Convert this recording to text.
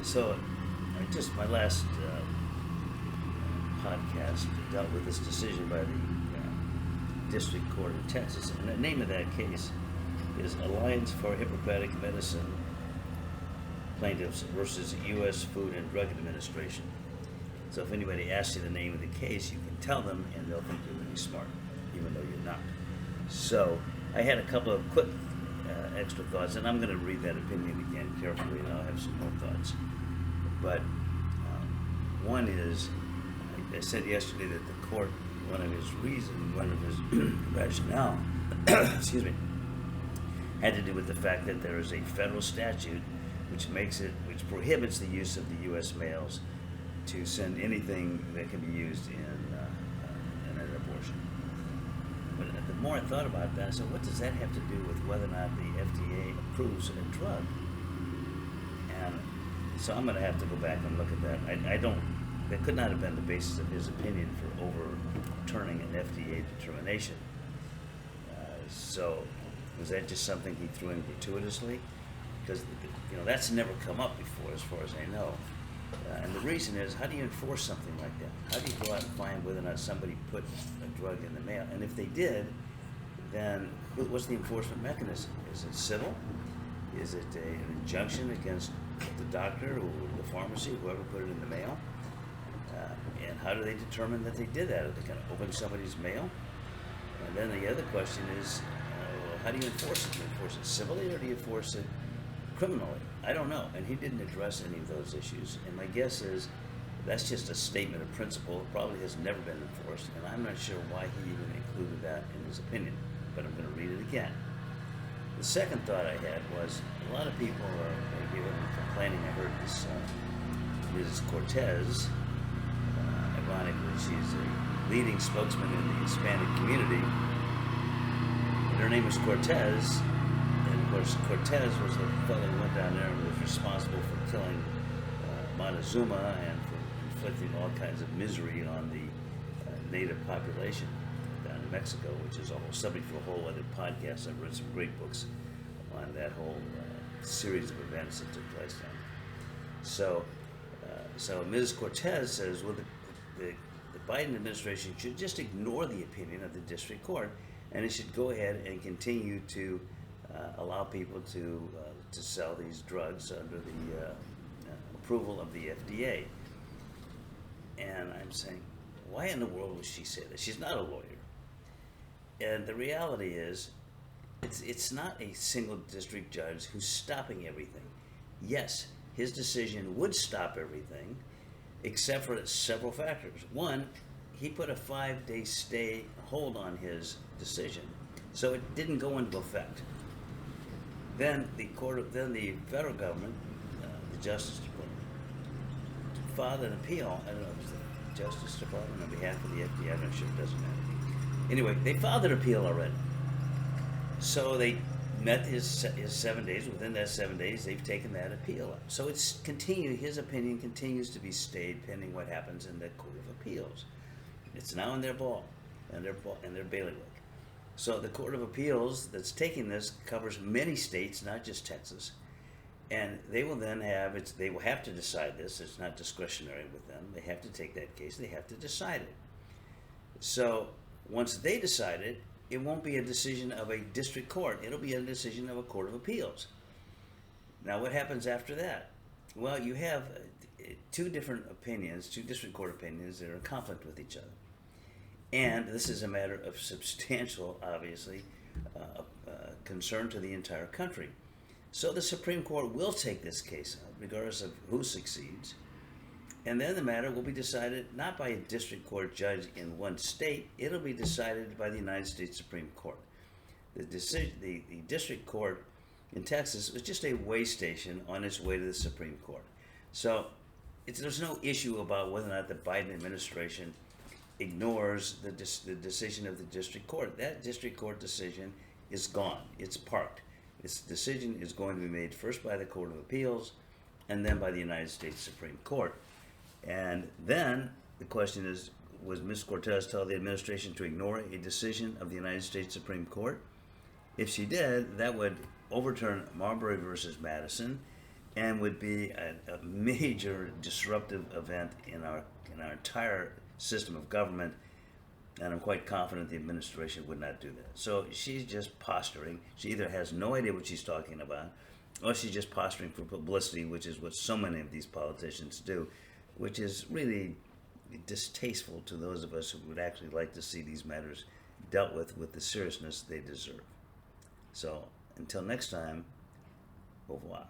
So, just my last podcast dealt with this decision by the District Court of Texas, and the name of that case is Alliance for Hippocratic Medicine Plaintiffs versus U.S. Food and Drug Administration. So if anybody asks you the name of the case, you can tell them, and they'll think you're really smart, even though you're not. So I had a couple of quick extra thoughts, and I'm going to read that opinion again carefully, and I'll have some more thoughts. But one is, I said yesterday that the court, one of his rationale, excuse me, had to do with the fact that there is a federal statute which prohibits the use of the U.S. mails to send anything that can be used in an abortion. But the more I thought about that, I said, what does that have to do with whether or not the FDA approves a drug? And so I'm going to have to go back and look at that. That could not have been the basis of his opinion for overturning an FDA determination. So was that just something he threw in gratuitously? Because that's never come up before, as far as I know. And the reason is, how do you enforce something like that? How do you go out and find whether or not somebody put a drug in the mail? And if they did, then what's the enforcement mechanism? Is it civil? Is it an injunction against the doctor or the pharmacy, whoever put it in the mail? And how do they determine that they did that? Are they going to open somebody's mail? And then the other question is, how do you enforce it? Do you enforce it civilly or do you enforce it criminally? I don't know. And he didn't address any of those issues. And my guess is that's just a statement of principle. It probably has never been enforced. And I'm not sure why he even included that in his opinion. But I'm going to read it again. The second thought I had was a lot of people are complaining. I heard this Mrs. Cortez, ironically, she's a leading spokesman in the Hispanic community. And her name is Cortez. And of course, Cortez was the fellow who went down there and was responsible for killing Montezuma and for inflicting all kinds of misery on the native population down in Mexico, which is a whole subject for a whole other podcast. I've read some great books on that whole series of events that took place down there. So Ms. Cortez says, well, the Biden administration should just ignore the opinion of the district court, and it should go ahead and continue to allow people to sell these drugs under the approval of the FDA. And I'm saying, why in the world would she say that? She's not a lawyer. And the reality is, it's not a single district judge who's stopping everything. Yes, his decision would stop everything, except for several factors. One, he put a 5-day hold on his decision, so it didn't go into effect. Then the federal government, the Justice Department, filed an appeal. I don't know if it's the Justice Department on behalf of the FDA. I'm not sure. It doesn't matter. Anyway, they filed an appeal already. So they met his 7 days. Within that 7 days, they've taken that appeal up. So it's continued. His opinion continues to be stayed pending what happens in the Court of Appeals. It's now in their ball, and their bailiwick. So the Court of Appeals that's taking this covers many states, not just Texas, and they will then they will have to decide this. It's not discretionary with them. They have to take that case. They have to decide it. So once they decide it, it won't be a decision of a district court. It'll be a decision of a Court of Appeals. Now, what happens after that? Well, you have two different opinions, two district court opinions that are in conflict with each other. And this is a matter of substantial, obviously, concern to the entire country. So the Supreme Court will take this case up, regardless of who succeeds. And then the matter will be decided not by a district court judge in one state. It'll be decided by the United States Supreme Court. The district court in Texas was just a way station on its way to the Supreme Court. So there's no issue about whether or not the Biden administration ignores the decision of the district court. That district court decision is gone. It's parked. Its decision is going to be made first by the Court of Appeals and then by the United States Supreme Court. And then the question is, was Ms. Cortez tell the administration to ignore a decision of the United States Supreme Court? If she did, that would overturn Marbury versus Madison, and would be a major disruptive event in our entire system of government. And I'm quite confident the administration would not do that. So she's just posturing. She either has no idea what she's talking about, or she's just posturing for publicity, which is what so many of these politicians do, which is really distasteful to those of us who would actually like to see these matters dealt with the seriousness they deserve. So until next time, au revoir.